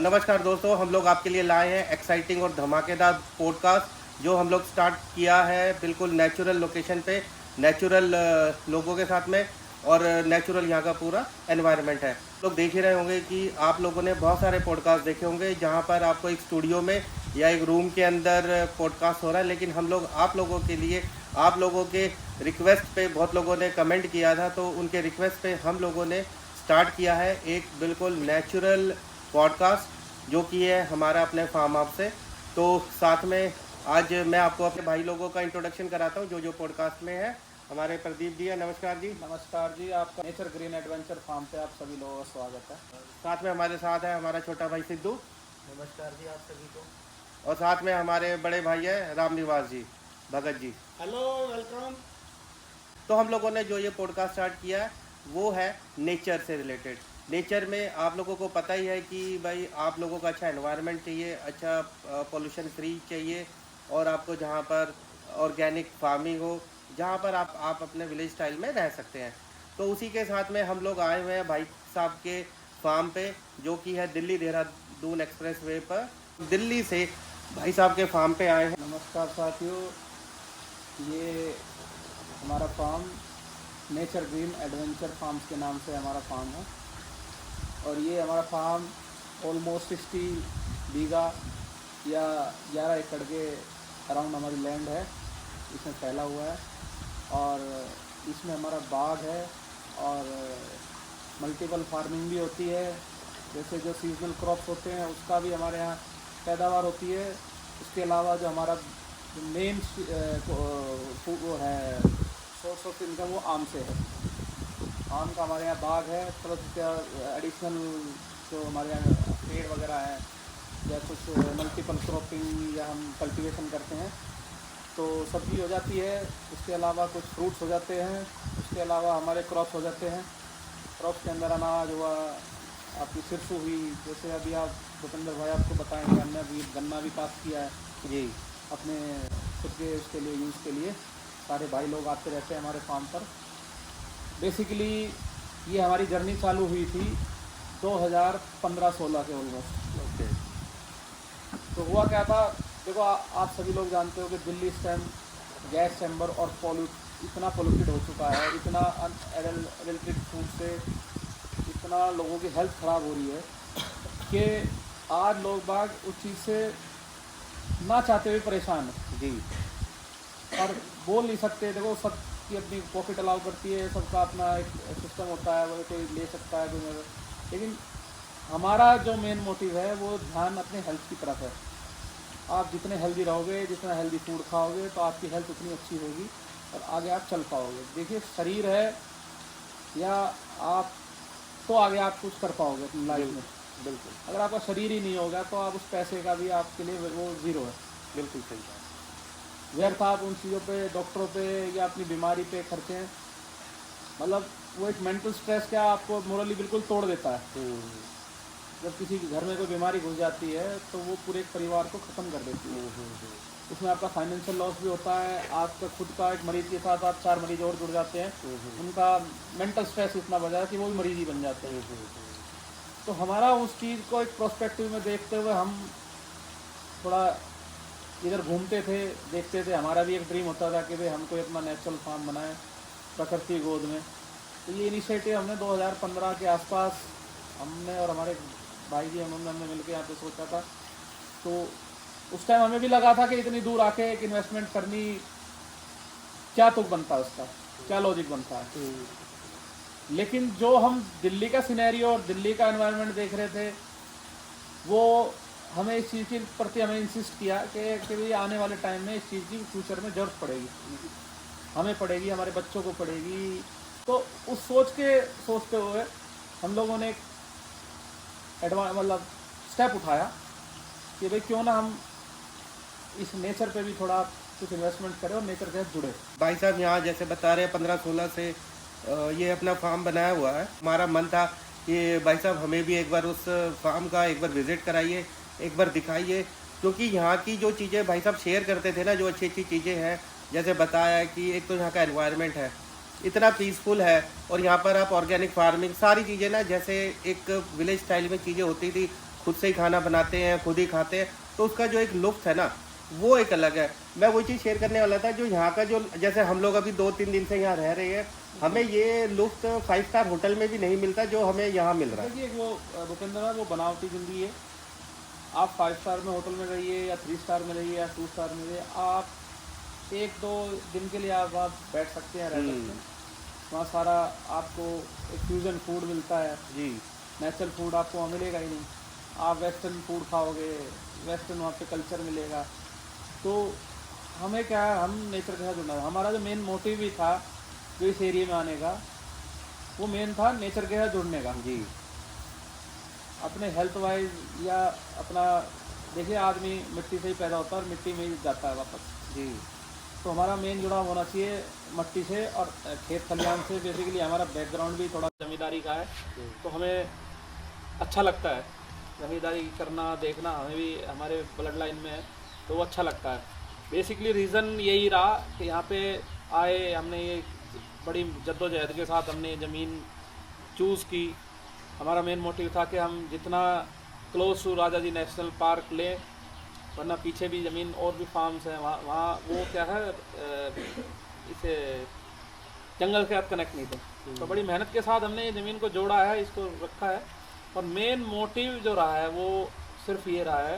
नमस्कार दोस्तों, हम लोग आपके लिए लाए हैं एक्साइटिंग और धमाकेदार पॉडकास्ट जो हम लोग स्टार्ट किया है बिल्कुल नेचुरल लोकेशन पे, नेचुरल लोगों के साथ में और नेचुरल यहाँ का पूरा एनवायरनमेंट है। लोग देख ही रहे होंगे कि आप लोगों ने बहुत सारे पॉडकास्ट देखे होंगे जहाँ पर आपको एक स्टूडियो में या एक रूम के अंदर पॉडकास्ट हो रहा है, लेकिन हम लोग आप लोगों के लिए, आप लोगों के रिक्वेस्ट पे, बहुत लोगों ने कमेंट किया था तो उनके रिक्वेस्ट पे हम लोगों ने स्टार्ट किया है एक बिल्कुल नेचुरल पॉडकास्ट जो कि है हमारा अपने फार्म हाउस से। तो साथ में आज मैं आपको अपने भाई लोगों का इंट्रोडक्शन कराता हूँ जो जो पॉडकास्ट में है। हमारे प्रदीप जी है, नमस्कार जी। नमस्कार जी, आपका नेचर ग्रीन एडवेंचर फार्म पे आप सभी लोगों का स्वागत है। साथ में हमारे साथ है हमारा छोटा भाई सिद्धू। नमस्कार जी आप सभी को। और साथ में हमारे बड़े भाई है राम निवास जी, भगत जी। Hello, welcome. तो हम लोगों ने जो ये पॉडकास्ट स्टार्ट किया है वो है नेचर से रिलेटेड। नेचर में आप लोगों को पता ही है कि भाई आप लोगों को अच्छा एनवायरनमेंट चाहिए, अच्छा पोल्यूशन फ्री चाहिए, और आपको जहाँ पर ऑर्गेनिक फार्मिंग हो, जहाँ पर आप अपने विलेज स्टाइल में रह सकते हैं। तो उसी के साथ में हम लोग आए हुए हैं भाई साहब के फार्म पे जो कि है दिल्ली देहरादून एक्सप्रेस वे पर। दिल्ली से भाई साहब के फार्म पे आए हैं। नमस्कार साथियों, ये हमारा farm nature green adventure farms के नाम से हमारा फार्म है और ये हमारा फार्म ऑलमोस्ट 60 बीघा या 11 एकड़ के अराउंड हमारी लैंड है, इसमें फैला हुआ है। और इसमें हमारा बाग है और मल्टीपल फार्मिंग भी होती है। जैसे जो सीजनल क्रॉप्स होते हैं उसका भी हमारे यहाँ पैदावार होती है। उसके अलावा जो हमारा मेन वो है सोर्स ऑफ इनकम, वो आम से है। आम का हमारे यहाँ बाग है, प्लस एडिशनल जो हमारे यहाँ पेड़ वगैरह हैं या कुछ मल्टीपल क्रॉपिंग या हम कल्टीवेशन करते हैं तो सब्जी हो जाती है। उसके अलावा कुछ फ्रूट्स हो जाते हैं, उसके अलावा हमारे क्रॉप्स हो जाते हैं। क्रॉप्स के अंदर अनाज हुआ, आपकी सिरसों हुई, जैसे अभी आप भूपेंद्र भाई आपको बताएंगे, हमने अभी गन्ना भी कास्ट किया है जी, अपने खुद के उसके लिए यूज़ के लिए। सारे भाई लोग आते रहते हैं हमारे फार्म पर। बेसिकली ये हमारी जर्नी चालू हुई थी 2015-16 के ऑलमोस्ट। ओके। तो हुआ क्या था, देखो आप सभी लोग जानते हो कि दिल्ली इस टाइम गैस चैम्बर और इतना पोल्यूटेड हो चुका है, इतना अनएडल्ट्रेटेड फूड से इतना लोगों की हेल्थ ख़राब हो रही है कि आज लोग बाग उस चीज़ से ना चाहते हुए परेशान है जी, और बोल नहीं सकते। देखो सबकी अपनी पॉकेट अलाउ करती है, सबका अपना एक सिस्टम होता है, वो कोई ले सकता है कोई, लेकिन हमारा जो मेन मोटिव है वो ध्यान अपने हेल्थ की तरफ है। आप जितने हेल्दी रहोगे, जितना हेल्दी फूड खाओगे तो आपकी हेल्थ उतनी अच्छी होगी और आगे आप चल पाओगे। देखिए शरीर है या आप तो आगे आप कुछ कर पाओगे अपनी लाइफ में। बिल्कुल अगर आपका शरीर ही नहीं होगा तो आप उस पैसे का भी आपके लिए वो ज़ीरो है। बिल्कुल सही बात। व्यर्थ आप उन चीज़ों पे, डॉक्टरों पे या अपनी बीमारी पे खर्चे हैं, मतलब वो एक मेंटल स्ट्रेस क्या आपको मोरली बिल्कुल तोड़ देता है। जब किसी के घर में कोई बीमारी घुस जाती है तो वो पूरे परिवार को ख़त्म कर देती है। उसमें आपका फाइनेंशियल लॉस भी होता है, आपका खुद का एक मरीज़ के साथ आप 4 मरीज और जुड़ जाते हैं, उनका मेंटल स्ट्रेस इतना बढ़ जाता है कि वो भी मरीज़ ही बन जाते हैं। तो हमारा उस चीज़ को एक प्रोस्पेक्टिव में देखते हुए हम थोड़ा इधर घूमते थे, देखते थे। हमारा भी एक ड्रीम होता था कि भाई हम कोई अपना नेचुरल फार्म बनाएं प्रकृति गोद में। तो ये इनिशिएटिव हमने 2015 के आसपास हमने और हमारे भाई जी हमने मिल के यहाँ पे सोचा था। तो उस टाइम हमें भी लगा था कि इतनी दूर आके एक इन्वेस्टमेंट करनी, क्या तुक बनता है उसका, क्या लॉजिक बनता है। लेकिन जो हम दिल्ली का सिनेरियो और दिल्ली का एनवायरनमेंट देख रहे थे, वो हमें इस चीज़ के प्रति हमें इंसिस्ट किया कि भाई आने वाले टाइम में इस चीज़ की फ्यूचर में ज़रूरत पड़ेगी, हमें पड़ेगी, हमारे बच्चों को पड़ेगी। तो उस सोचते हुए हम लोगों ने एक मतलब स्टेप उठाया कि भाई क्यों ना हम इस नेचर पे भी थोड़ा कुछ इन्वेस्टमेंट करें और नेचर के साथ जुड़े। भाई साहब यहाँ जैसे बता रहे हैं 15-16 से ये अपना फार्म बनाया हुआ है। हमारा मन था कि भाई साहब हमें भी एक बार उस फार्म का एक बार विज़िट कराइए, एक बार दिखाइए, क्योंकि यहाँ की जो चीज़ें भाई साहब शेयर करते थे ना, जो अच्छी अच्छी चीज़ें हैं, जैसे बताया कि एक तो यहाँ का एनवायरनमेंट है, इतना पीसफुल है, और यहाँ पर आप ऑर्गेनिक फार्मिंग सारी चीज़ें ना, जैसे एक विलेज स्टाइल में चीज़ें होती थी खुद से ही खाना बनाते हैं, खुद ही खाते हैं, तो उसका जो एक लुत्फ़ है ना, वो एक अलग है। मैं वही चीज़ शेयर करने वाला था, जो यहाँ का जो, जैसे हम लोग अभी 2-3 दिन से यहाँ रह रहे हैं, हमें ये लुत्फ़ 5 स्टार होटल में भी नहीं मिलता जो हमें यहाँ मिल रहा है। देखिए वो भूपेंद्र भाई, वो बनावटी ज़िंदगी है। आप 5 स्टार में होटल में रहिए या 3 स्टार में रहिए या 2 स्टार में रहिए, आप 1-2 दिन के लिए आप वहाँ बैठ सकते हैं, रह सकते हैं। वहाँ सारा आपको एक फ्यूज़न फूड मिलता है, जी, नेचुरल फूड आपको वहाँ मिलेगा ही नहीं। आप वेस्टर्न फूड खाओगे, वेस्टर्न वहाँ पे कल्चर मिलेगा। तो हमें क्या है, हम नेचर के साथ जुड़ना है। हमारा जो मेन मोटिव भी था जो इस एरिया में आने का, वो मेन था नेचर के साथ जुड़ने का। जी, अपने हेल्थ वाइज या अपना, देखिए आदमी मिट्टी से ही पैदा होता है और मिट्टी में ही जाता है वापस। जी, तो हमारा मेन जुड़ाव होना चाहिए मिट्टी से और खेत खलिहान से। बेसिकली हमारा बैकग्राउंड भी थोड़ा जमींदारी का है, तो हमें अच्छा लगता है जमींदारी करना, देखना, हमें भी हमारे ब्लड लाइन में है, तो वो अच्छा लगता है। बेसिकली रीज़न यही रहा कि यहाँ पे आए, हमने ये बड़ी जद्दोजहद के साथ हमने ज़मीन चूज़ की। हमारा मेन मोटिव था कि हम जितना close to Rajaji national park लें, वरना पीछे भी ज़मीन और भी फार्म्स हैं वहाँ वहाँ वो क्या है, इसे जंगल के साथ कनेक्ट नहीं थे। तो बड़ी मेहनत के साथ हमने ये ज़मीन को जोड़ा है, इसको रखा है। और मेन मोटिव जो रहा है वो सिर्फ ये रहा है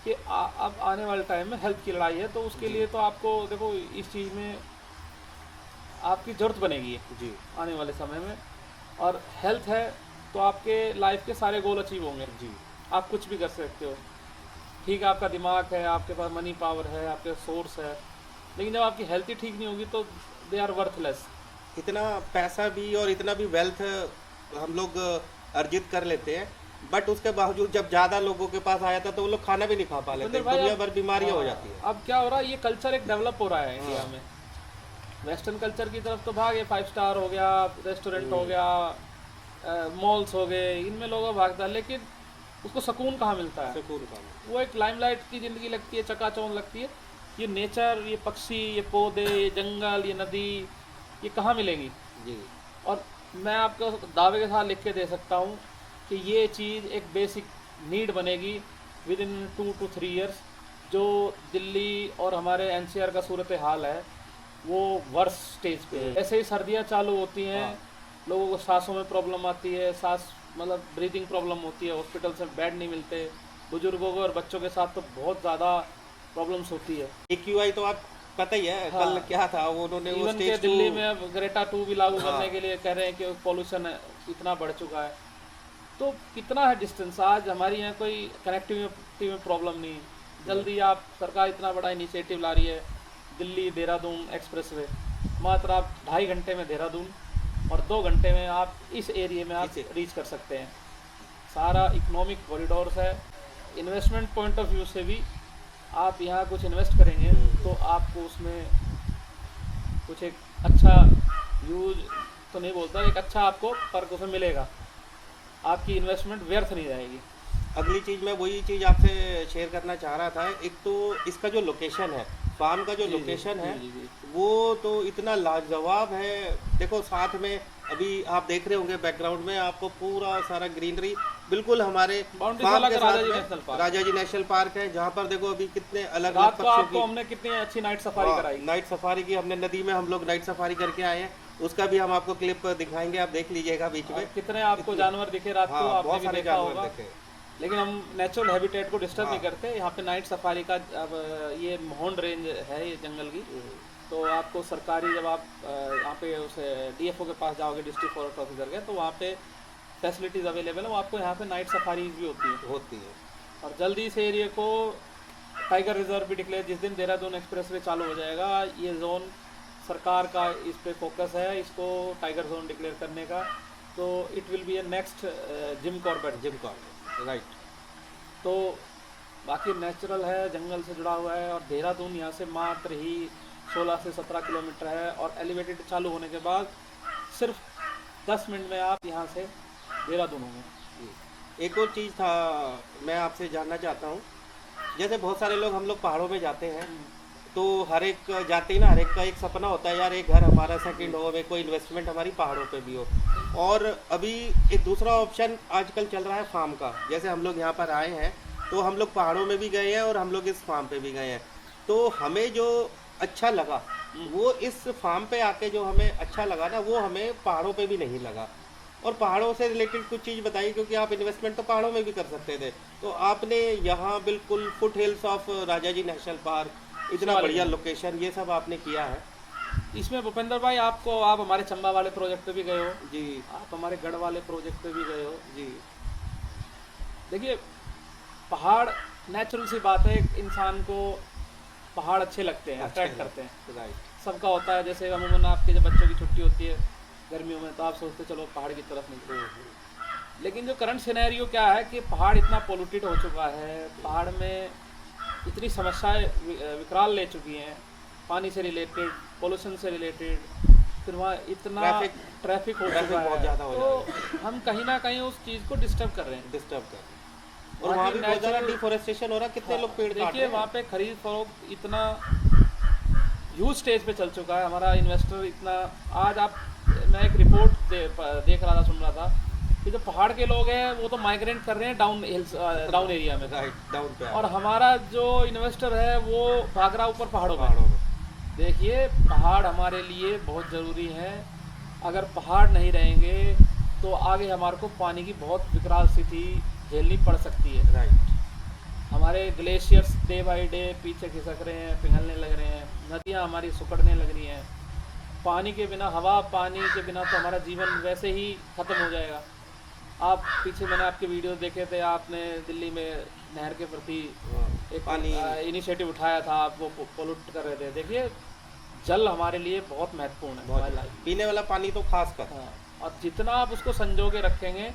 कि अब आने वाले टाइम में हेल्थ की लड़ाई है, तो उसके लिए तो आपको देखो इस चीज़ में आपकी ज़रूरत बनेगी जी, आने वाले समय में। और हेल्थ है तो आपके लाइफ के सारे गोल अचीव होंगे जी, आप कुछ भी कर सकते हो। ठीक है, आपका दिमाग है, आपके पास मनी पावर है, आपके सोर्स है, लेकिन जब आपकी हेल्थ ही ठीक नहीं होगी तो दे आर वर्थलेस। इतना पैसा भी और इतना भी वेल्थ हम लोग अर्जित कर लेते हैं, बट उसके बावजूद जब ज़्यादा लोगों के पास आया था तो वो लोग खाना भी नहीं खा पा लेते, भाई, दुनिया अब- भर बीमारियाँ हो हाँ, जाती है। अब क्या हो रहा है, ये कल्चर एक डेवलप हो रहा है इंडिया में। वेस्टर्न कल्चर की तरफ तो भागे, 5 स्टार हो गया, रेस्टोरेंट हो गया, मॉल्स हो गए, इनमें लोग भागता है, लेकिन उसको सुकून कहाँ मिलता है? सुकून का। वो एक लाइमलाइट की ज़िंदगी लगती है, चकाचौंध लगती है। ये नेचर, ये पक्षी, ये पौधे, ये जंगल, ये नदी, ये कहाँ मिलेंगी? जी, और मैं आपको दावे के साथ लिख के दे सकता हूँ कि ये चीज़ एक बेसिक नीड बनेगी विद इन 2 to 3 ईयर्स। जो दिल्ली और हमारे एनसीआर का सूरत हाल है वो वर्स्ट स्टेज पे है। ऐसे ही सर्दियाँ चालू होती हैं, लोगों को सांसों में प्रॉब्लम आती है, सांस मतलब ब्रीदिंग प्रॉब्लम होती है, हॉस्पिटल से बेड नहीं मिलते, बुजुर्गों को और बच्चों के साथ तो बहुत ज़्यादा प्रॉब्लम्स होती है। AQI तो आप पता ही है, हाँ। कल क्या था वो, उन्होंने वो इवन के स्टेज दिल्ली 2 में अब ग्रेटा 2 भी लागू करने के लिए कह रहे हैं कि पॉल्यूशन इतना बढ़ चुका है। तो कितना है डिस्टेंस? आज हमारी यहाँ कोई कनेक्टिविटी में प्रॉब्लम नहीं, जल्दी आप, सरकार इतना बड़ा इनिशिएटिव ला रही है, दिल्ली देहरादून एक्सप्रेसवे, मात्र आप 2.5 घंटे में देहरादून और 2 घंटे में आप इस एरिया में आप रीच कर सकते हैं। सारा इकोनॉमिक कॉरिडोर्स है। इन्वेस्टमेंट पॉइंट ऑफ व्यू से भी आप यहाँ कुछ इन्वेस्ट करेंगे तो आपको उसमें कुछ एक अच्छा यूज तो नहीं बोलता, एक अच्छा आपको फर्क उसमें मिलेगा, आपकी इन्वेस्टमेंट व्यर्थ नहीं जाएगी। अगली चीज़ मैं वही चीज़ आपसे शेयर करना चाह रहा था। एक तो इसका जो लोकेशन है, फार्म का जो जी, जी, लोकेशन है, जी, जी। वो तो इतना लाजवाब है। देखो साथ में अभी आप देख रहे होंगे बैकग्राउंड में आपको पूरा सारा ग्रीनरी, बिल्कुल हमारे बाउंड्री फार्म वाला के का साथ राजाजी में national park. Rajaji national park है, जहाँ पर देखो अभी कितने अलग अलग रात को पक्षियों आपको हमने कितनी अच्छी नाइट की सफारी कराई। नाइट सफारी की हमने, नदी में हम लोग नाइट सफारी करके आए हैं, उसका भी हम आपको क्लिप दिखाएंगे, आप देख लीजिएगा बीच में। और कितने आपको जानवर दिखे रात को, हाँ, आपने बहुत भी सारे देखा जानवर होगा। देखे। लेकिन हम नेचुरल हैबिटेट को डिस्टर्ब नहीं हाँ। करते। यहाँ पे नाइट सफारी का अब ये मोहन रेंज है, ये जंगल की, तो आपको सरकारी, जब आप यहाँ पे उस DFO के पास जाओगे, डिस्ट्रिक्ट फॉरेस्ट ऑफिसर के, तो वहाँ पे फैसिलिटीज़ अवेलेबल है, वो आपको यहाँ पे नाइट सफारीज भी होती है। और जल्दी इस एरिया को टाइगर रिजर्व भी डिक्लेयर, जिस दिन देहरादून एक्सप्रेसवे चालू हो जाएगा, ये जोन सरकार का इस पे फोकस है, इसको टाइगर जोन डिक्लेयर करने का। तो it will B A next Jim Corbett. Right. तो बाकी नेचुरल है, जंगल से जुड़ा हुआ है, और देहरादून यहाँ से मात्र ही 16 से 17 किलोमीटर है, और एलिवेटेड चालू होने के बाद सिर्फ 10 मिनट में आप यहाँ से देहरादून होंगे। एक और चीज़ था मैं आपसे जानना चाहता हूँ, जैसे बहुत सारे लोग, हम लोग पहाड़ों में जाते हैं, तो हर एक जाते ही ना, हर एक का एक सपना होता है यार एक घर हमारा सेकंड हो, कोई इन्वेस्टमेंट हमारी पहाड़ों पे भी हो। और अभी एक दूसरा ऑप्शन आजकल चल रहा है फार्म का। जैसे हम लोग यहाँ पर आए हैं तो हम लोग पहाड़ों में भी गए हैं और हम लोग इस फार्म पे भी गए हैं। तो हमें जो अच्छा लगा वो इस फार्म पे आके जो हमें अच्छा लगा ना, वो हमें पहाड़ों पे भी नहीं लगा। और पहाड़ों से रिलेटेड कुछ चीज़ बताइए, क्योंकि आप इन्वेस्टमेंट तो पहाड़ों में भी कर सकते थे। तो आपने यहाँ बिल्कुल foot hills of Rajaji national park, इतना सवाल बढ़िया नहीं। लोकेशन, ये सब आपने किया है। इसमें भूपेंद्र भाई आपको, आप हमारे चंबा वाले प्रोजेक्ट पे भी गए हो, जी आप हमारे गढ़ वाले प्रोजेक्ट पे भी गए हो। जी देखिए, पहाड़ नेचुरल सी बात है, एक इंसान को पहाड़ अच्छे लगते हैं, अच्छे अट्रैक्ट करते हैं। राइट। सबका होता है, जैसे अमूमन आपके जब बच्चों की छुट्टी होती है गर्मियों में तो आप सोचते चलो पहाड़ की तरफ निकलो। लेकिन जो करंट सिनेरियो क्या है कि पहाड़ इतना पोल्यूटेड हो चुका है, पहाड़ में इतनी समस्याएं विकराल ले चुकी हैं, पानी से रिलेटेड, पोल्यूशन से रिलेटेड, फिर वहाँ इतना ट्रैफिक हो चुका बहुत है, ज़्यादा हो तो हम कहीं ना कहीं उस चीज़ को डिस्टर्ब कर रहे हैं। डिस्टर्ब कर, और वहाँ भी बहुत ज़्यादा डिफोरेस्टेशन हो रहा है। कितने लोग पेड़ काट रहे देखिए हैं। वहाँ पे खरीद फरोख्त इतना ह्यूज स्टेज पे चल चुका है, हमारा इन्वेस्टर इतना, आज आप, मैं एक रिपोर्ट देख रहा था, सुन रहा था कि जो पहाड़ के लोग हैं वो तो माइग्रेट कर रहे हैं डाउन हिल्स, डाउन एरिया में, राइट, डाउन पे और हमारा जो इन्वेस्टर है वो भाग रहा ऊपर पहाड़ों में। पहाड़ों में। देखिए, पहाड़ हमारे लिए बहुत ज़रूरी है। अगर पहाड़ नहीं रहेंगे तो आगे हमारे को पानी की बहुत विकराल स्थिति झेलनी पड़ सकती है। राइट। हमारे ग्लेशियर्स डे बाय डे पीछे खिसक रहे हैं, पिघलने लग रहे हैं, नदियाँ हमारी सुकड़ने लग रही हैं। पानी के बिना, हवा पानी के बिना तो हमारा जीवन वैसे ही ख़त्म हो जाएगा। आप पीछे, मैंने आपके वीडियो देखे थे, आपने दिल्ली में नहर के प्रति एक पानी इनिशिएटिव उठाया था, आप वो पोल्यूट कर रहे थे। देखिए, जल हमारे लिए बहुत महत्वपूर्ण है, हमारी लाइफ। पीने वाला पानी तो खास कर। हाँ, और जितना आप उसको संजो के रखेंगे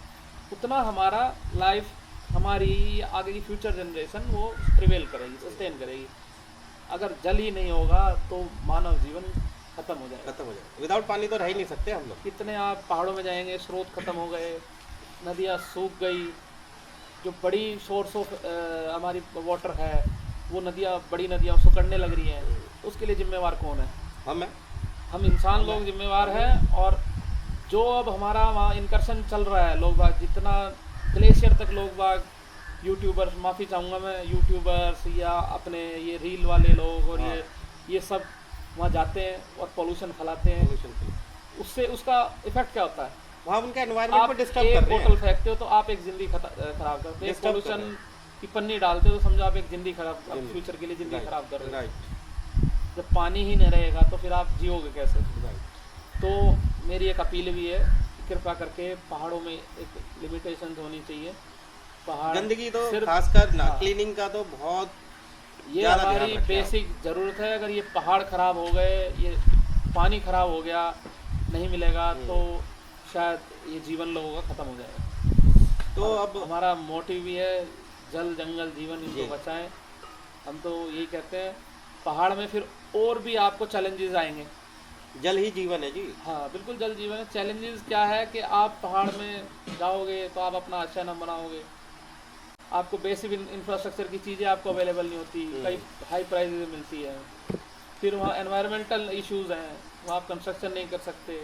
उतना हमारा लाइफ, हमारी आगे की फ्यूचर जनरेशन वो प्रिवेल करेगी, सस्टेन करेगी। अगर जल ही नहीं होगा तो मानव जीवन खत्म हो जाएगा। खत्म हो जाए, विदाउट पानी तो रह ही नहीं सकते हम लोग। कितने आप पहाड़ों में जाएंगे, स्रोत खत्म हो गए, नदियाँ सूख गई, जो बड़ी सोर्स ऑफ हमारी वाटर है वो नदियाँ, बड़ी नदियाँ सुकड़ने लग रही हैं। उसके लिए जिम्मेवार कौन है? हम इंसान लोग जिम्मेवार हैं। और जो अब हमारा वहाँ इनकर्शन चल रहा है, लोग बाग जितना ग्लेशियर तक, लोग बाग यूट्यूबर्स, माफ़ी चाहूँगा मैं, यूट्यूबर्स या अपने ये रील वाले लोग और ये सब वहाँ जाते हैं और पोल्यूशन फैलाते हैं। उससे उसका इफेक्ट क्या होता है? वहाँ उनके एनवायरनमेंट को आप डिस्टर्ब एक कर रहे बोतल हैं। फेंकते हो तो आप एक जिंदगी खराब करते हो, एक Disturb कर पोल्यूशन रहे हैं। की पन्नी डालते हो तो समझो आप एक जिंदगी खराब, फ्यूचर के लिए जिंदगी Right, खराब कर रहे हो। राइट जब पानी ही नहीं रहेगा तो फिर आप जियोगे कैसे? राइट। तो मेरी एक अपील भी है कि कृपा करके पहाड़ों में एक लिमिटेशन होनी चाहिए। पहाड़ गंदगी तो सिर्फ, खासकर ना, हाँ, क्लीनिंग का तो बहुत ये ज़्यादा ध्यान हमारी रखें आप। बेसिक ज़रूरत है। अगर ये पहाड़ खराब हो गए, ये पानी खराब हो गया, नहीं मिलेगा तो शायद ये जीवन लोगों का ख़त्म हो जाएगा। तो और अब हमारा मोटिव भी है, जल जंगल जीवन, जी। इनको बचाएं। हम तो यही कहते हैं। पहाड़ में फिर और भी आपको चैलेंजेस आएंगे। जल ही जीवन है जी। हाँ बिल्कुल, जल जीवन है। चैलेंजेस क्या है कि आप पहाड़ में जाओगे तो आप अपना अच्छा नाम बनाओगे, आपको बेसिक इंफ्रास्ट्रक्चर की चीज़ें आपको अवेलेबल नहीं होती, कई हाई प्राइस में मिलती है। फिर वहाँ एनवायरमेंटल इश्यूज हैं, वहाँ आप कंस्ट्रक्शन नहीं कर सकते।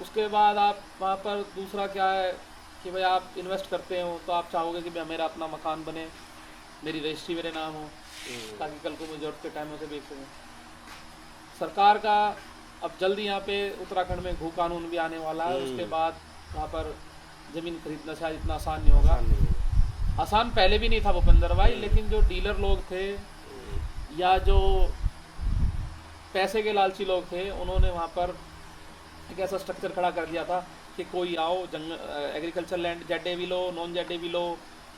उसके बाद आप वहाँ पर दूसरा क्या है कि भाई आप इन्वेस्ट करते हो तो आप चाहोगे कि भाई मेरा अपना मकान बने, मेरी रजिस्ट्री मेरे नाम हो, ताकि कल को मुझे ज़रूरत के टाइम से बेच सकूँ। सरकार का अब जल्दी यहाँ पे उत्तराखंड में भू कानून भी आने वाला है। उसके बाद वहाँ पर ज़मीन खरीदना शायद इतना आसान नहीं होगा। आसान पहले भी नहीं था भूपेंद्र भाई, लेकिन जो डीलर लोग थे या जो पैसे के लालची लोग थे, उन्होंने वहाँ पर एक ऐसा स्ट्रक्चर खड़ा कर दिया था कि कोई आओ, जंगल एग्रीकल्चर लैंड जेडे भी लो, नॉन जेडे भी लो,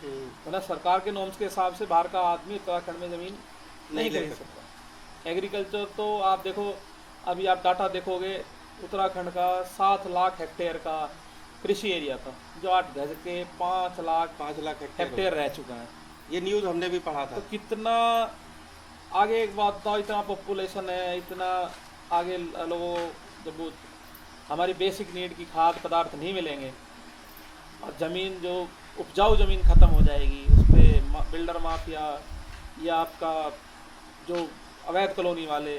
वरना सरकार के नॉर्म्स के हिसाब से बाहर का आदमी उत्तराखंड में ज़मीन नहीं खरीद सकता। एग्रीकल्चर तो आप देखो, अभी आप डाटा देखोगे, उत्तराखंड का 7 लाख हेक्टेयर का कृषि एरिया था, जो आज घट के 5 लाख हेक्टेयर रह चुका है। ये न्यूज़ हमने भी पढ़ा था। तो कितना आगे, एक बात बताओ, इतना पॉपुलेशन है, इतना आगे लोगों को जब वो हमारी बेसिक नीड की खाद्य पदार्थ नहीं मिलेंगे और ज़मीन जो उपजाऊ ज़मीन ख़त्म हो जाएगी, उस पर बिल्डर माफिया या आपका जो अवैध कॉलोनी वाले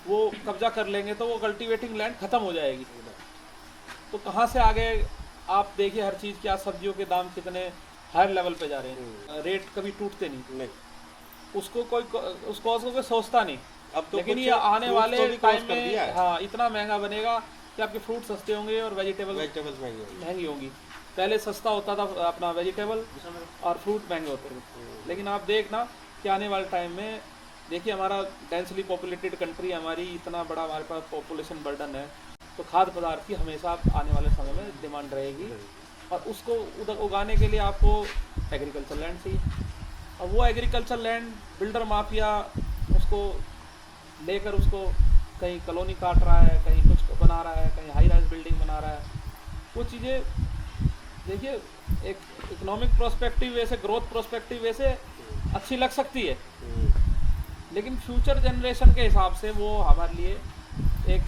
वो कब्जा कर लेंगे तो वो कल्टीवेटिंग लैंड ख़त्म हो जाएगी। तो कहाँ से आगे आप देखिए हर चीज़ की, आज सब्जियों के दाम कितने हायर लेवल पे जा रहे हैं, रेट कभी टूटते नहीं, उसको कोई सोचता नहीं। अब तो लेकिन कुछ ये आने fruits वाले को भी टाइम close कर में दिया है। हाँ इतना महंगा बनेगा कि आपके फ्रूट सस्ते होंगे और वेजिटेबल्स महंगी होगी। महंगी होंगी। पहले सस्ता होता था अपना वेजिटेबल और फ्रूट महंगे होते थे, लेकिन आप देखना कि आने वाले टाइम में देखिए हमारा डेंसली पॉपुलेटेड कंट्री हमारी, इतना बड़ा हमारे पास पॉपुलेशन बर्डन है, तो खाद्य पदार्थ की हमेशा आने वाले समय में डिमांड रहेगी और उसको उधर उगाने के लिए आपको एग्रीकल्चर लैंड चाहिए। और वो एग्रीकल्चर लैंड बिल्डर माफिया उसको लेकर उसको कहीं कॉलोनी काट रहा है, कहीं कुछ बना रहा है, कहीं हाई राइज बिल्डिंग बना रहा है। वो चीज़ें देखिए एक इकोनॉमिक प्रोस्पेक्टिव वे से, ग्रोथ प्रोस्पेक्टिव वे से अच्छी लग सकती है, लेकिन फ्यूचर जनरेशन के हिसाब से वो हमारे लिए एक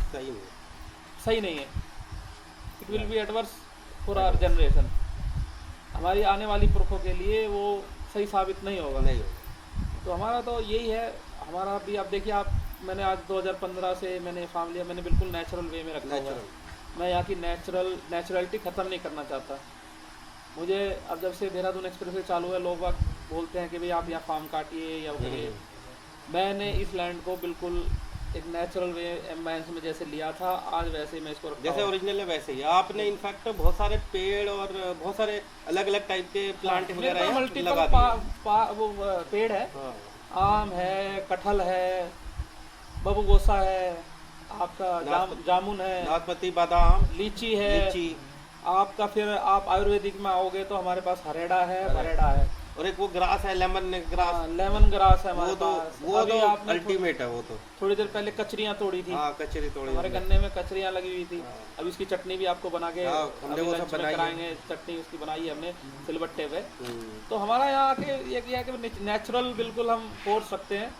सही नहीं है। It will be adverse for our generation. हमारी आने वाली पुरखों के लिए वो सही साबित नहीं होगा। तो हमारा तो यही है, हमारा भी आप देखिए आप, मैंने आज 2015 से मैंने फार्म लिया, मैंने बिल्कुल नेचुरल वे में रखा हुआ है। मैं यहाँ की नेचुरलिटी ख़त्म नहीं करना चाहता। मुझे अब जब से देहरादून एक्सप्रेस चालू है, लोग बाग बोलते हैं कि भाई आप यहाँ फार्म काटिए या करिए। मैंने इस लैंड को बिल्कुल एक नेचुरल वे एम्बायंस में जैसे लिया था, आज वैसे ही मैं इसको रखा जैसे ओरिजिनल है वैसे ही। आपने इनफैक्ट बहुत सारे पेड़ और बहुत सारे अलग अलग टाइप के प्लांट वगैरह लगा मल्टीपल वो पेड़ है। आम है, कटहल है, बबूगोसा है, आपका जामुन है, नाशपाती, बादाम, लीची है, आपका फिर आप आयुर्वेदिक में आओगे तो हमारे पास हरेड़ा है, बरेड़ा है, और एक वो ग्रास है, लेमन ग्रास। लेमन ग्रास है हमारे पास। वो तो अल्टीमेट है। वो तो थोड़ी देर पहले कचरियाँ तोड़ी थी। कचरी तोड़ी, हमारे गन्ने में कचरियाँ लगी हुई थी। अब इसकी चटनी भी आपको बना के हमने वो सब बनाई कराएंगे। चटनी उसकी बनाई है हमने सिलबट्टे पे। तो हमारा यहाँ आके ये किया है कि नेचुरल बिल्कुल हम फोर्स सकते हैं,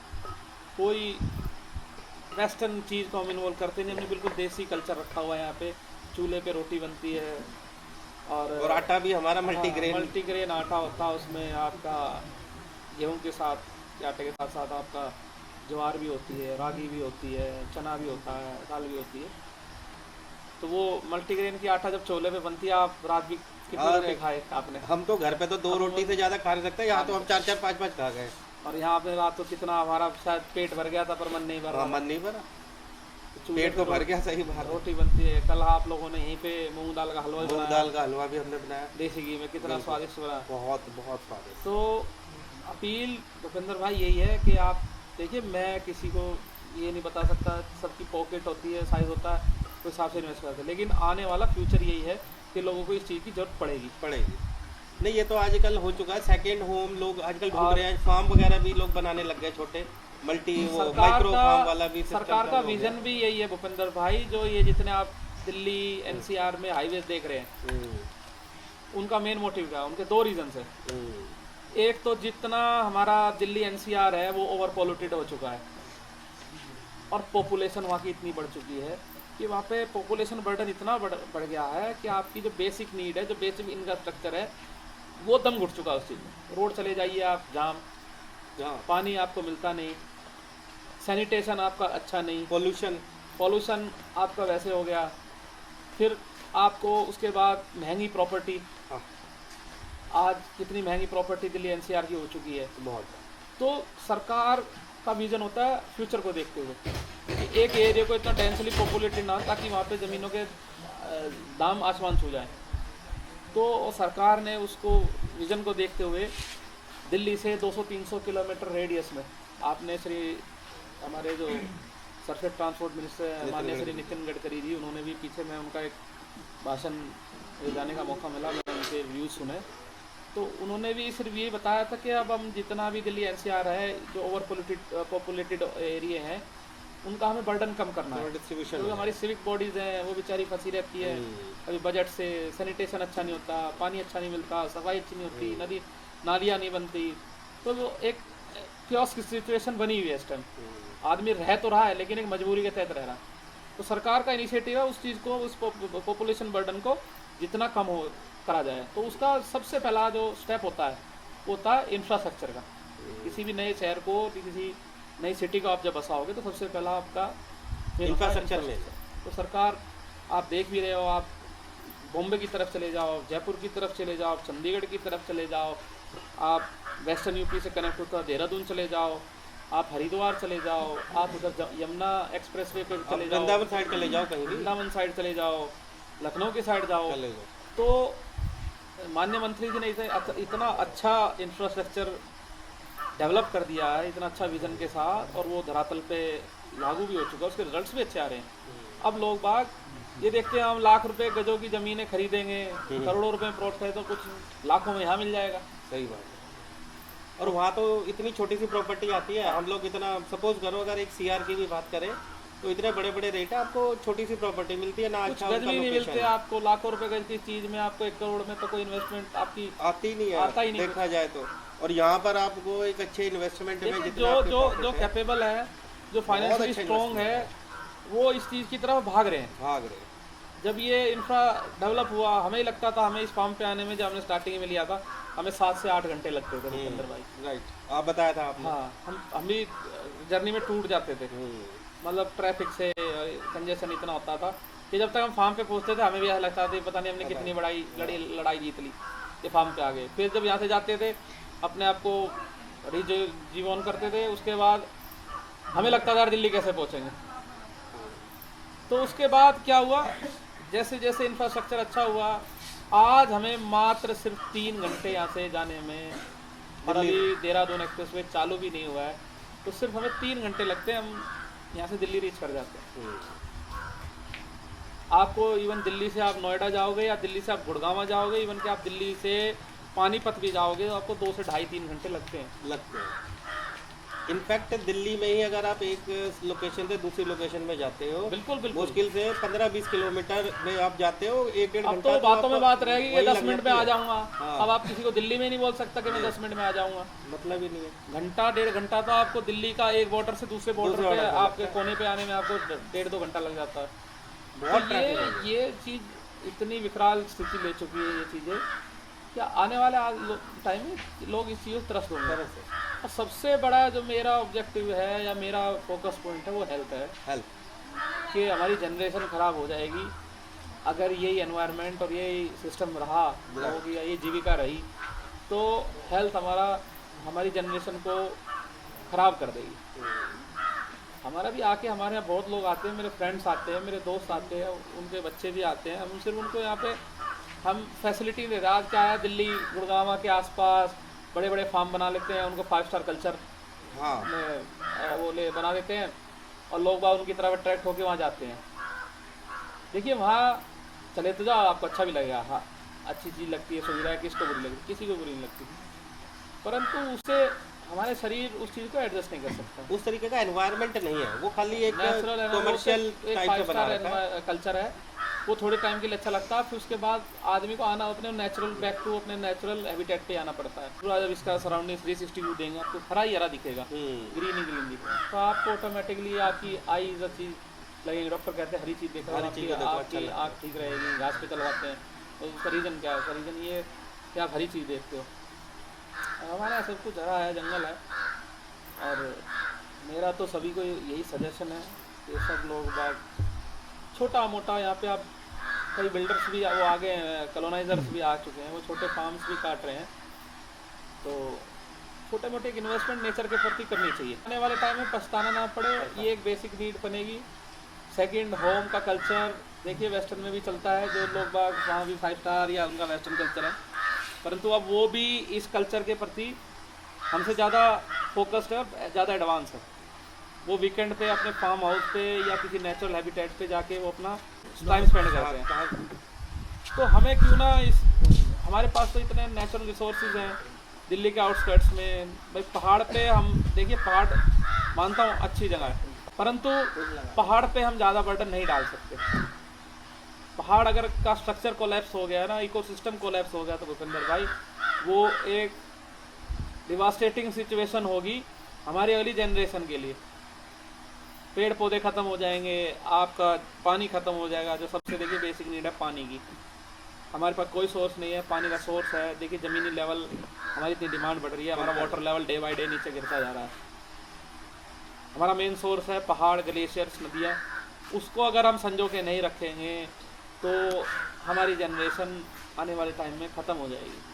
कोई वेस्टर्न चीज़ को हम इन्वॉल्व करते नहीं। हमने बिल्कुल देसी कल्चर रखा हुआ है यहाँ पे। चूल्हे पे रोटी बनती है और आटा भी हमारा मल्टीग्रेन आटा होता है। उसमें आपका गेहूं के साथ, आटे के साथ साथ आपका ज्वार भी होती है, रागी भी होती है, चना भी होता है, दाल भी होती है। तो वो मल्टीग्रेन की आटा जब चोले पे बनती है, आप रात भी कितनी रोटी खाए आपने? हम तो घर पे तो 2 रोटी से ज़्यादा खा नहीं सकते, यहाँ तो हम 4-4 5-5 खा गए। और यहाँ पे रात तो कितना हमारा शायद पेट भर गया था पर मन नहीं भरा। मन नहीं भरा, पेट तो भर गया। सही बात। रोटी बनती है। कल आप लोगों ने यहीं पे मूंग दाल का हलवा बनाया। दाल का हलवा भी हमने बनाया देसी घी में, कितना स्वादिष्ट बना। बहुत बहुत स्वादिष्ट। तो अपील भूपेंद्र भाई यही है कि आप देखिए, मैं किसी को ये नहीं बता सकता, सबकी पॉकेट होती है, साइज होता है, उस हिसाब से इन्वेस्ट करते हैं, लेकिन आने वाला फ्यूचर यही है कि लोगों को इस चीज़ की जरूरत पड़ेगी। नहीं, ये तो आजकल हो चुका है। सेकेंड होम लोग आजकल ढूंढ रहे हैं। फार्म वगैरह भी लोग बनाने लग गए, छोटे माइक्रो फार्म वाला भी। सरकार का विजन भी यही है भूपेंद्र भाई। जो ये जितने आप दिल्ली एनसीआर में हाईवेज देख रहे हैं, उनका मेन मोटिव क्या है? उनके 2 रीजन है। एक तो जितना हमारा दिल्ली एनसीआर है वो ओवर पॉल्यूटेड हो चुका है और पॉपुलेशन वहाँ की इतनी बढ़ चुकी है कि वहाँ पे पॉपुलेशन बर्डन इतना बढ़ गया है कि आपकी जो बेसिक नीड है, जो बेसिक इंफ्रास्ट्रक्चर है, वो दम घुट चुका है उस चीज़ में। रोड चले जाइए आप, जाम, पानी आपको मिलता नहीं, सैनिटेशन आपका अच्छा नहीं, पॉल्यूशन आपका वैसे हो गया। फिर आपको उसके बाद महंगी प्रॉपर्टी। आज कितनी महंगी प्रॉपर्टी दिल्ली एनसीआर की हो चुकी है बहुत। तो सरकार का विजन होता है फ्यूचर को देखते हुए कि एक एरिया को इतना डेंसली पॉपुलेटेड ना, ताकि वहाँ पे ज़मीनों के दाम आसमान छू जाएं। तो सरकार ने उसको विजन को देखते हुए दिल्ली से 200-300 किलोमीटर रेडियस में आपने हमारे जो सरफेस ट्रांसपोर्ट मिनिस्टर माननीय श्री नितिन गडकरी जी, उन्होंने भी पीछे में उनका एक भाषण जाने का मौका मिला, मैंने उनके व्यूज़ सुने। तो उन्होंने भी सिर्फ यही बताया था कि अब हम जितना भी दिल्ली एनसीआर है, जो ओवर पॉपुलेटेड एरिया हैं, उनका हमें बर्डन कम करना है। क्योंकि हमारी सिविक बॉडीज़ हैं, वो बेचारी फंसी रहती है अभी बजट से। सैनिटेशन अच्छा नहीं होता, पानी अच्छा नहीं मिलता, सफाई अच्छी नहीं होती, नदी नालियाँ नहीं बनती। तो वो एक क्योस की सिचुएशन बनी हुई है इस टाइम। आदमी रह तो रहा है लेकिन एक मजबूरी के तहत रह रहा है। तो सरकार का इनिशिएटिव है उस चीज़ को, उस पॉपुलेशन बर्डन को जितना कम हो करा जाए। तो उसका सबसे पहला जो स्टेप होता है वो होता है इंफ्रास्ट्रक्चर का। किसी भी नए शहर को, किसी नई सिटी को आप जब बसाओगे तो सबसे पहला आपका इंफ्रास्ट्रक्चर में। तो सरकार, आप देख भी रहे हो, आप बॉम्बे की तरफ चले जाओ, जयपुर की तरफ चले जाओ, चंडीगढ़ की तरफ चले जाओ, आप वेस्टर्न यूपी से कनेक्ट होता है देहरादून चले जाओ, आप हरिद्वार चले जाओ, आप उधर यमुना एक्सप्रेसवे पे चले जाओ, वृंदावन साइड चले जाओ, कहीं भी वृंदावन साइड चले जाओ, लखनऊ की साइड जाओ। चले जाओ। तो माननीय मंत्री जी ने इतना अच्छा इंफ्रास्ट्रक्चर डेवलप कर दिया है, इतना अच्छा विजन के साथ, और वो धरातल पे लागू भी हो चुका है, उसके रिजल्ट्स भी अच्छे आ रहे हैं। अब लोग बाग ये देखते हैं हम लाख रुपए गजों की ज़मीनें खरीदेंगे, करोड़ों रुपए में प्लॉट खरीदे, तो कुछ लाखों में यहाँ मिल जाएगा। सही बात है। और वहाँ तो इतनी छोटी सी प्रॉपर्टी आती है, हम लोग इतना सपोज करो अगर एक सीआर की भी बात करें तो इतने बड़े बड़े रेट है, आपको छोटी सी प्रॉपर्टी मिलती है ना, कुछ अच्छा गज उनका भी नहीं लोकेशन मिलते है। आपको, लाखों रुपए गज की चीज़ में आपको 1 करोड़ में तो कोई इन्वेस्टमेंट आपकी आती नहीं है, आता ही नहीं। देखा जाए तो। और यहाँ पर आपको एक अच्छे इन्वेस्टमेंट में देखिए, जितना जो आपके जो profit जो है, कैपेबल है, जो फाइनेंशियली अच्छा स्ट्रॉन्ग है, वो इस चीज़ की तरफ भाग रहे हैं। भाग रहे हैं। जब ये इंफ्रा डेवलप हुआ, हमें ही लगता था, हमें इस फार्म पे आने में जब हमने स्टार्टिंग में लिया था, हमें 7 से 8 घंटे लगते थे भूपेंद्र भाई। राइट, आप बताया था आपने। हाँ, हम भी जर्नी में टूट जाते थे, मतलब ट्रैफिक से कंजेशन इतना होता था कि जब तक हम फार्म पे पहुंचते थे हमें भी ऐसा लगता था पता नहीं हमने कितनी बड़ी लड़ाई जीत ली, ये फार्म पे आ गए। फिर जब यहाँ से जाते थे अपने आप को रिजीवन करते थे, उसके बाद हमें लगता था यार दिल्ली कैसे पहुँचेंगे। तो उसके बाद क्या हुआ, जैसे जैसे इंफ्रास्ट्रक्चर अच्छा हुआ, आज हमें मात्र सिर्फ 3 घंटे यहाँ से जाने में, और अभी देहरादून एक्सप्रेसवे चालू भी नहीं हुआ है, तो सिर्फ हमें 3 घंटे लगते हैं, हम यहाँ से दिल्ली रीच कर जाते हैं। आपको इवन दिल्ली से आप नोएडा जाओगे या दिल्ली से आप गुड़गांव जाओगे, इवन कि आप दिल्ली से पानीपत भी जाओगे तो आपको 2 से ढाई 3 घंटे लगते हैं। इनफैक्ट दिल्ली में ही अगर आप एक लोकेशन से दूसरी लोकेशन में जाते हो, बिल्कुल बिल्कुल। मुश्किल से 15-20 किलोमीटर में आप जाते हो, 1-1.5 अब घंटा तो बातों में बात रहेगी कि वही 10 लग मिनट में जाती आ है। जाऊंगा। हाँ। अब आप किसी को दिल्ली में नहीं बोल सकता कि मैं 10 मिनट में आ जाऊंगा। मतलब ही नहीं है। घंटा 1.5 घंटा तो आपको दिल्ली का एक बॉर्डर से दूसरे बॉर्डर दूसरे पे border पे आपके कोने पे आने में आपको 1.5-2 घंटा लग जाता है। बहुत तो ट्रैफिक है। ये चीज़ इतनी विकराल स्थिति ले चुकी है, ये चीज़ें, क्या आने वाले टाइम में लोग इस चीज़ को त्रस्त होंगे। और सबसे बड़ा जो मेरा ऑब्जेक्टिव है या मेरा फोकस पॉइंट है वो हेल्थ है, हेल्थ। कि हमारी जनरेशन ख़राब हो जाएगी अगर यही एनवायरनमेंट और यही सिस्टम रहा, लोगों की ये जीविका रही, तो हेल्थ हमारी जनरेशन को ख़राब कर देगी। हमारा भी आके हमारे यहाँ बहुत लोग आते हैं, मेरे फ्रेंड्स आते हैं, मेरे दोस्त आते हैं, उनके बच्चे भी आते हैं, हम सिर्फ उनको यहाँ पे हम फैसिलिटी दे रहे हैं। आज क्या है, दिल्ली गुड़गांव के आसपास बड़े बड़े फार्म बना लेते हैं, उनको 5 स्टार कल्चर हाँ, में वो ले बना देते हैं, और लोग बाग उनकी तरफ अट्रैक्ट होकर वहाँ जाते हैं। देखिए, वहाँ चले तो जाओ, आपको अच्छा भी लगेगा, हाँ अच्छी चीज़ लगती है, सुविधा है, किसको बुरी लगती, किसी को बुरी नहीं लगती, परंतु उससे हमारे शरीर उस चीज़ को एडजस्ट नहीं कर सकता। उस तरीके का एनवायरनमेंट नहीं है, वो खाली एक नेचुरल कमर्शियल एक टाइप 5 से बना स्टार रखा है। कल्चर है, वो थोड़े टाइम के लिए अच्छा लगता है, फिर उसके बाद आदमी को आना अपने नेचुरल बैक टू अपने नेचुरल हैबिटेट पे आना पड़ता है। पूरा जब इसका सराउंडिंग 360 व्यू देंगे आपको, हरा ही हरा दिखेगा, ग्रीन ही ग्रीन दिखेगा, तो आपको ऑटोमेटिकली आपकी आईज अच्छी लगेगी। डॉक्टर कहते हैं हरी चीज़ देखो, हरी चीज़ देखो, अच्छा आपकी आँख ठीक रहेगी। घास पे चलवाते हैं तो उसका रीज़न क्या है? उसका रीज़न ये कि आप हरी चीज़ देखते हो। हमारे यहाँ सब कुछ हरा है, जंगल है, और मेरा तो सभी को यही सजेशन है कि सब लोग बाग छोटा मोटा, यहाँ पे आप कई बिल्डर्स भी वो आ गए हैं, कॉलोनाइजर्स भी आ चुके हैं, वो छोटे फार्म्स भी काट रहे हैं, तो छोटे मोटे एक इन्वेस्टमेंट नेचर के प्रति करनी चाहिए। आने वाले टाइम में पछताना ना पड़े, ये एक बेसिक नीड बनेगी। सेकंड, होम का कल्चर देखिए वेस्टर्न में भी चलता है, जो लोग बाग वहाँ भी 5 स्टार या उनका वेस्टर्न कल्चर है, परंतु अब वो भी इस कल्चर के प्रति हमसे ज़्यादा फोकस्ड है, ज़्यादा एडवांस है। वो वीकेंड पे अपने फार्म हाउस पे या किसी नेचुरल हैबिटेट पे जाके वो अपना टाइम स्पेंड करते हैं। तो हमें क्यों ना हमारे पास तो इतने नेचुरल रिसोर्सेज हैं दिल्ली के आउटस्कर्ट्स में, भाई पहाड़ पे हम देखिए, पहाड़ मानता हूँ अच्छी जगह है, परंतु पहाड़ पे हम ज़्यादा बर्डन नहीं डाल सकते। पहाड़ अगर का स्ट्रक्चर कोलैप्स हो गया ना, इकोसिस्टम कोलैप्स हो गया, तो भूपेंद्र भाई वो एक डिवास्टेटिंग सिचुएशन होगी हमारी अगली जनरेशन के लिए। पेड़ पौधे ख़त्म हो जाएंगे, आपका पानी ख़त्म हो जाएगा, जो सबसे देखिए बेसिक नीड है पानी की। हमारे पास कोई सोर्स नहीं है, पानी का सोर्स है, देखिए ज़मीनी लेवल हमारी इतनी डिमांड बढ़ रही है, हमारा water level day by day नीचे गिरता जा रहा है। हमारा मेन सोर्स है पहाड़, ग्लेशियर्स, नदियाँ, उसको अगर हम संजो के नहीं रखेंगे तो हमारी जनरेशन आने वाले टाइम में ख़त्म हो जाएगी।